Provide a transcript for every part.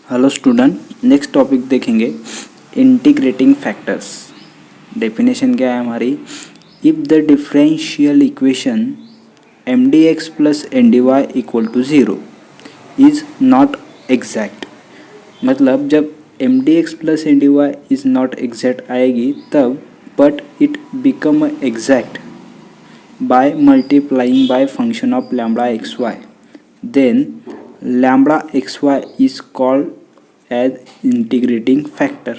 Hello student, next topic देखेंगे integrating factors. Definition क्या है हमारी? If the differential equation M D X plus N D Y equal to zero is not exact. मतलब जब M D X plus N D Y is not exact आएगी तब, but it become exact by multiplying by function of lambda xy, then lambda xy is called as integrating factor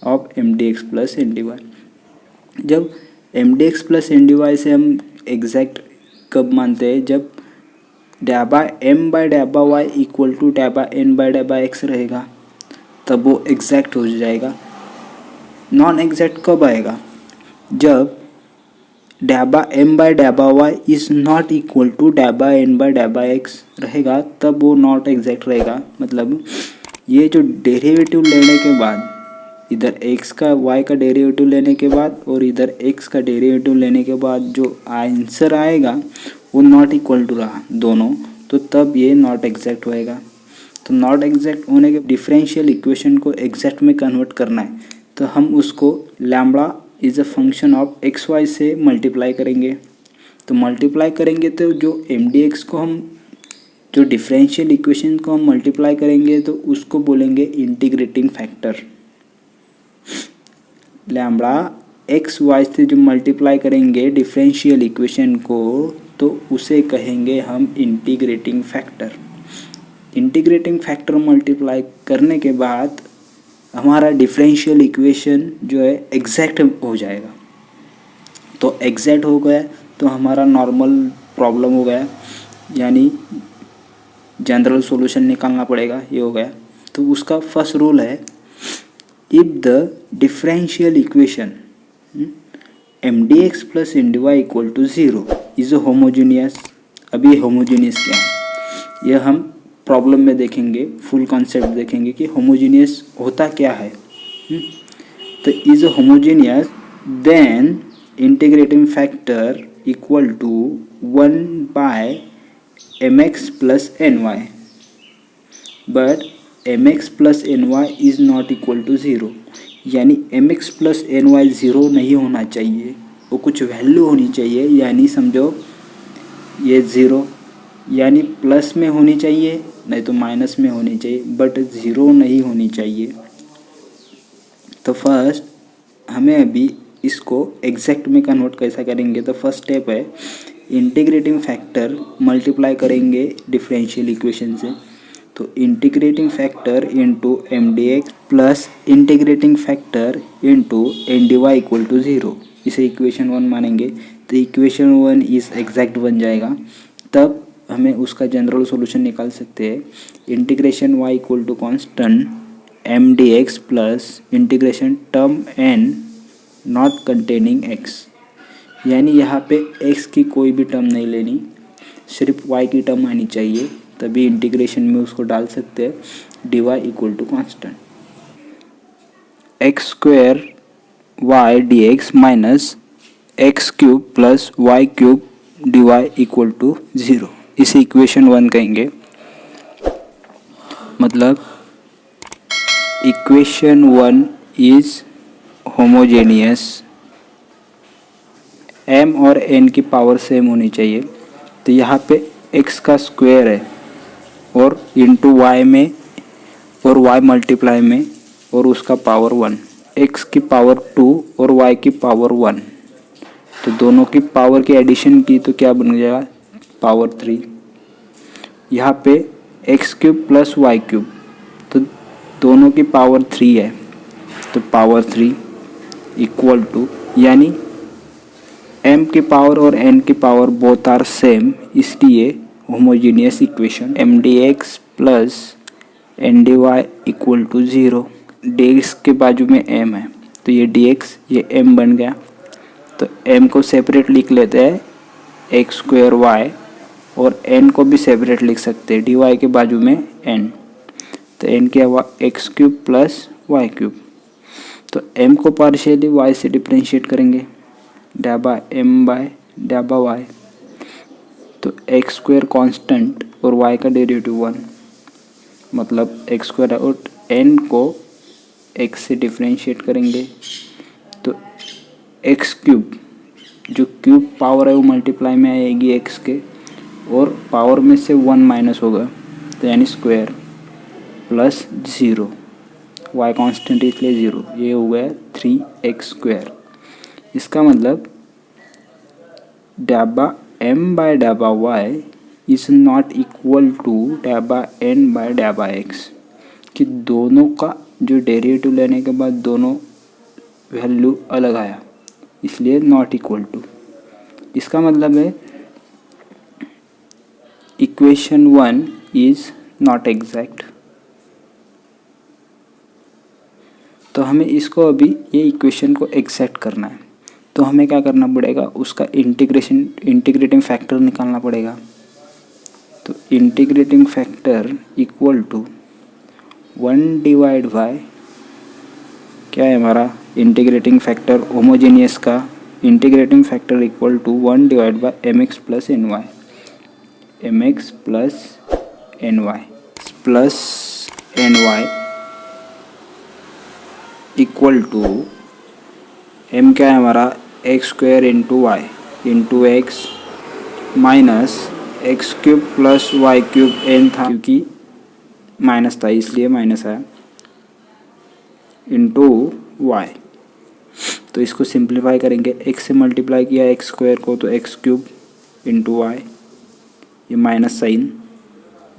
of mdx plus ndy। जब mdx plus ndy से हम exact कब मानते हैं? जब डैबा m बाय डैबा y इक्वल टू डैबा n बाय डैबा x रहेगा तब वो एग्जैक्ट हो जाएगा। नॉन एग्जैक्ट कब आएगा? जब डैबा m बाय डैबा y is not equal to डैबा n बाय डैबा x रहेगा तब वो नॉट एग्जैक्ट रहेगा। मतलब ये जो डेरिवेटिव लेने के बाद, इधर x का y का डेरिवेटिव लेने के बाद और इधर x का डेरिवेटिव लेने के बाद जो आंसर आएगा वो नॉट इक्वल टू रहा दोनों, तो तब ये नॉट एग्जैक्ट होएगा। तो नॉट एग्जैक्ट होने के डिफरेंशियल इक्वेशन को एग्जैक्ट में कन्वर्ट करना है तो हम उसको lambda is a function of X Y से मल्टीप्लाई करेंगे। तो मल्टीप्लाई करेंगे तो जो एम डी एक्स को हम, जो डिफरेंशियल इक्वेशन को हम मल्टीप्लाई करेंगे तो उसको बोलेंगे integrating factor. Lambda X Y से जो मल्टीप्लाई करेंगे डिफरेंशियल इक्वेशन को तो उसे कहेंगे हम integrating factor. Integrating factor multiply करने के बाद हमारा डिफरेंशियल इक्वेशन जो है एग्जैक्ट हो जाएगा। तो एग्जैक्ट हो गया तो हमारा नॉर्मल प्रॉब्लम हो गया, यानी जनरल सॉल्यूशन निकालना पड़ेगा। ये हो गया। तो उसका फर्स्ट रूल है, if the differential equation M D X plus N D Y equal to zero is homogeneous. अभी होमोजीनियस क्या है यह हम प्रॉब्लम में देखेंगे, फुल कॉन्सेप्ट देखेंगे कि होमोजीनियस होता क्या है। तो is homogeneous then integrating factor equal to 1 by M X plus N Y, but M X plus N Y is not equal to zero. यानी M X plus N Y zero नहीं होना चाहिए, वो कुछ वैल्यू होनी चाहिए। यानी समझो ये ज़ीरो, यानी प्लस में होनी चाहिए नहीं तो माइनस में होनी चाहिए, बट ज़ीरो नहीं होनी चाहिए। तो फर्स्ट हमें अभी इसको एग्जैक्ट में कन्वर्ट कैसा करेंगे? तो फर्स्ट स्टेप है इंटीग्रेटिंग फैक्टर मल्टीप्लाई करेंगे डिफरेंशियल इक्वेशन से। तो integrating factor into M D X plus integrating factor into N D Y equal to zero, इसे इक्वेशन 1 मानेंगे। तो इक्वेशन 1 इज़ एग्जैक्ट बन जाएगा। तब हमें उसका जनरल सॉल्यूशन निकाल सकते हैं। Integration y equal to constant M D X plus integration term n not containing x, यानी यहाँ पे x की कोई भी टर्म नहीं लेनी, सिर्फ y की टर्म आनी चाहिए, तभी इंटीग्रेशन में उसको डाल सकते हैं। dy equal to constant X square Y D X minus X cube plus Y cube D Y equal to zero, इसे इक्वेशन 1 कहेंगे। मतलब इक्वेशन 1 इज होमोजेनियस, m और n की पावर सेम होनी चाहिए। तो यहाँ पे x का स्क्वायर है और इंटू y में और y मल्टीप्लाई में और उसका पावर 1, x की पावर 2 और y की पावर 1, तो दोनों की पावर की एडिशन की तो क्या बन जाएगा? पावर 3। यहाँ पे X cube plus Y cube, तो दोनों की पावर 3 है, तो पावर 3 इक्वल टू, यानी m की पावर और n की पावर बोथ आर सेम, इसलिए homogeneous equation M D X plus N D Y equal to zero. D X के बाजू में m है तो ये डी एक्स ये m बन गया। तो m को सेपरेट लिख लेते हैं एक्स स्क्वायर वाई, और n को भी सेपरेट लिख सकते हैं डी वाई के बाजू में n। तो n क्या हुआ? X cube plus Y cube. तो m को पार्शियली y से डिफ्रेंशिएट करेंगे, डैबा m बाय डैबा y। तो एक्स स्क्वायर कॉन्स्टेंट और y का डेरिवेटिव 1, मतलब एक्स स्क्वायर और एन को एक्स से डिफ्रेंशिएट करेंगे तो एक्स क्यूब, जो क्यूब पावर है वो मल्टीप्लाई में आएगी एक्स के, और पावर में से 1 माइनस होगा तो यानी स्क्वायर प्लस 0, वाई कांस्टेंट इसलिए 0, ये हो गया 3x²। इसका मतलब डाबा m बाय डाबा y is not equal to डाबा n बाय डाबा x, कि दोनों का जो डेरिवेटिव लेने के बाद दोनों वैल्यू अलग आया, इसलिए नॉट इक्वल टू। इसका मतलब है इक्वेशन 1 इज नॉट एग्जैक्ट। तो हमें इसको अभी ये इक्वेशन को एग्जैक्ट करना है, तो हमें क्या करना पड़ेगा, उसका इंटीग्रेटिंग फैक्टर निकालना पड़ेगा। तो integrating factor equal to 1 divide by, क्या है हमारा इंटीग्रेटिंग फैक्टर होमोजेनियस का integrating factor equal to 1 divide by M X plus N Y, M X plus N Y equal to m क्या है हमारा x² into Y into X minus X cube plus Y cube n था, क्योंकि minus था इसलिए minus आया, into Y. तो इसको सिंप्लीफाई करेंगे, x से मल्टीप्लाई किया x² को तो x³ इंटू वाई, ये माइनस साइन,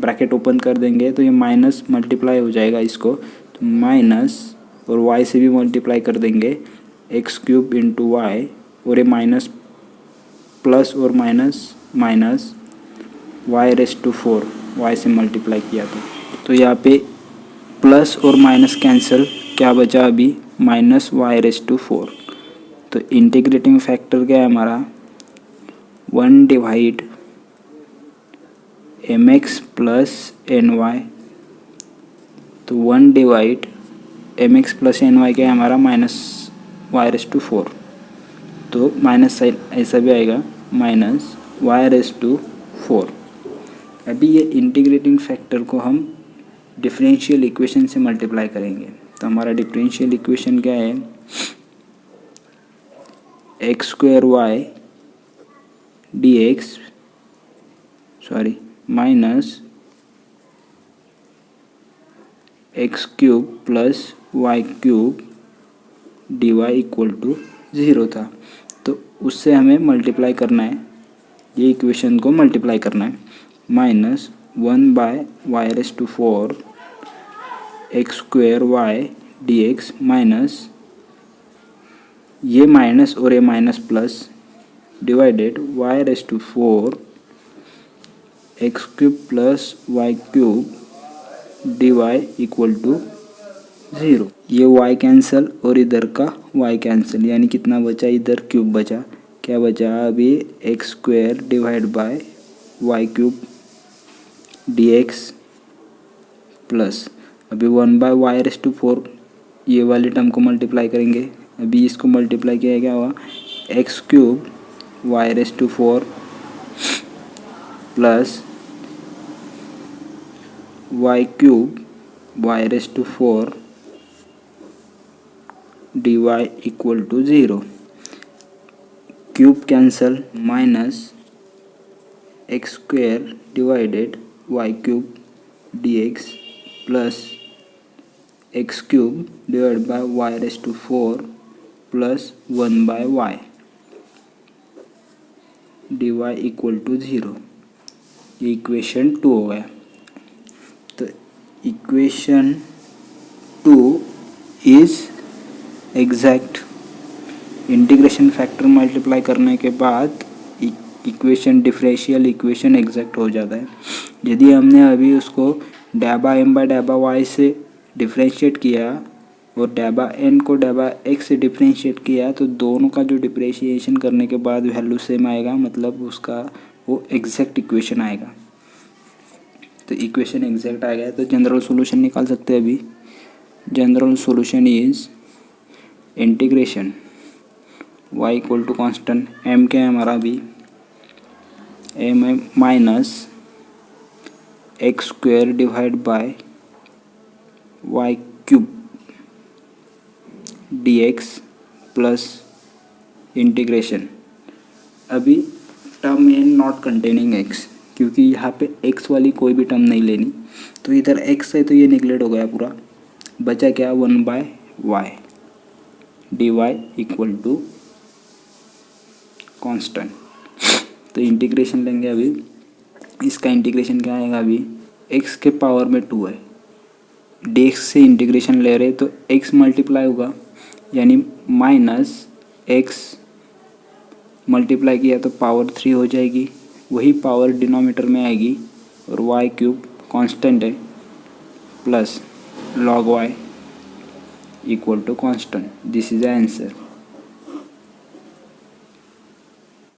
ब्रैकेट ओपन कर देंगे तो ये माइनस मल्टीप्लाई हो जाएगा इसको, तो माइनस और y से भी मल्टीप्लाई कर देंगे x³ इंटू वाई, और ये माइनस प्लस और माइनस माइनस y⁴ y से मल्टीप्लाई किया तो यहाँ पे प्लस और माइनस कैंसिल, क्या बचा अभी माइनस y⁴। तो इंटीग्रेटिंग फैक्टर क्या है हमारा 1 divide M X plus N Y, तो 1 divide M X plus N Y क्या है हमारा माइनस y⁴, तो माइनस साइन ऐसा भी आएगा माइनस y⁴। अभी ये इंटीग्रेटिंग फैक्टर को हम डिफरेंशियल इक्वेशन से मल्टीप्लाई करेंगे, तो हमारा डिफरेंशियल इक्वेशन क्या है x² dx minus x³ plus y³ dy equal to 0 था। तो उससे हमें मल्टीप्लाई करना है, ये इक्वेशन को मल्टीप्लाई करना है, minus 1 by y⁴ x² dx minus ये माइनस और ये minus plus divided y⁴ x³ plus y³ dy equal to 0। ये y कैंसिल और इधर का y कैंसिल, यानी कितना बचा, इधर क्यूब बचा, क्या बचा अभी x² divide bye y³ dx plus अभी 1 बाय y⁴, ये वाली टर्म को मल्टीप्लाई करेंगे, अभी इसको मल्टीप्लाई किया क्या हुआ x³ y⁴ plus y³ y⁴ dy equal to 0। Cube cancel, minus x² divided y³ dx plus x³ divide by y⁴ plus 1 by y dy equal to 0। ये इक्वेशन 2 हो गया। तो equation 2 is exact. Integration factor multiply करने के बाद equation differential equation exact हो जाता है। यदि हमने अभी उसको डाबा m बाय डाबा y से डिफरेंशिएट किया और डाबा n को डाबा x से डिफरेंशिएट किया तो दोनों का जो डिफरेंशिएशन करने के बाद वैल्यू सेम आएगा, मतलब उसका वो एग्जैक्ट इक्वेशन आएगा। तो इक्वेशन एग्जैक्ट आ गया तो जनरल सॉल्यूशन निकाल सकते हैं। अभी general solution is integration y equal to constant m क्या है हमारा अभी m है minus x² divide by y cube dx plus integration, अभी टर्म है नॉट कंटेनिंग x, क्योंकि यहाँ पे x वाली कोई भी टर्म नहीं लेनी, तो इधर x है तो ये निगलेक्ट हो गया पूरा, बचा क्या 1/y dy equal to constant. तो इंटीग्रेशन लेंगे अभी, इसका इंटीग्रेशन क्या आएगा, अभी x के पावर में 2 है, dx से इंटीग्रेशन ले रहे तो x मल्टीप्लाई होगा, यानी माइनस x मल्टीप्लाई किया तो पावर 3 हो जाएगी, वही पावर डिनोमिनेटर में आएगी, और वाई क्यूब कांस्टेंट है plus log y equal to constant. This is the answer.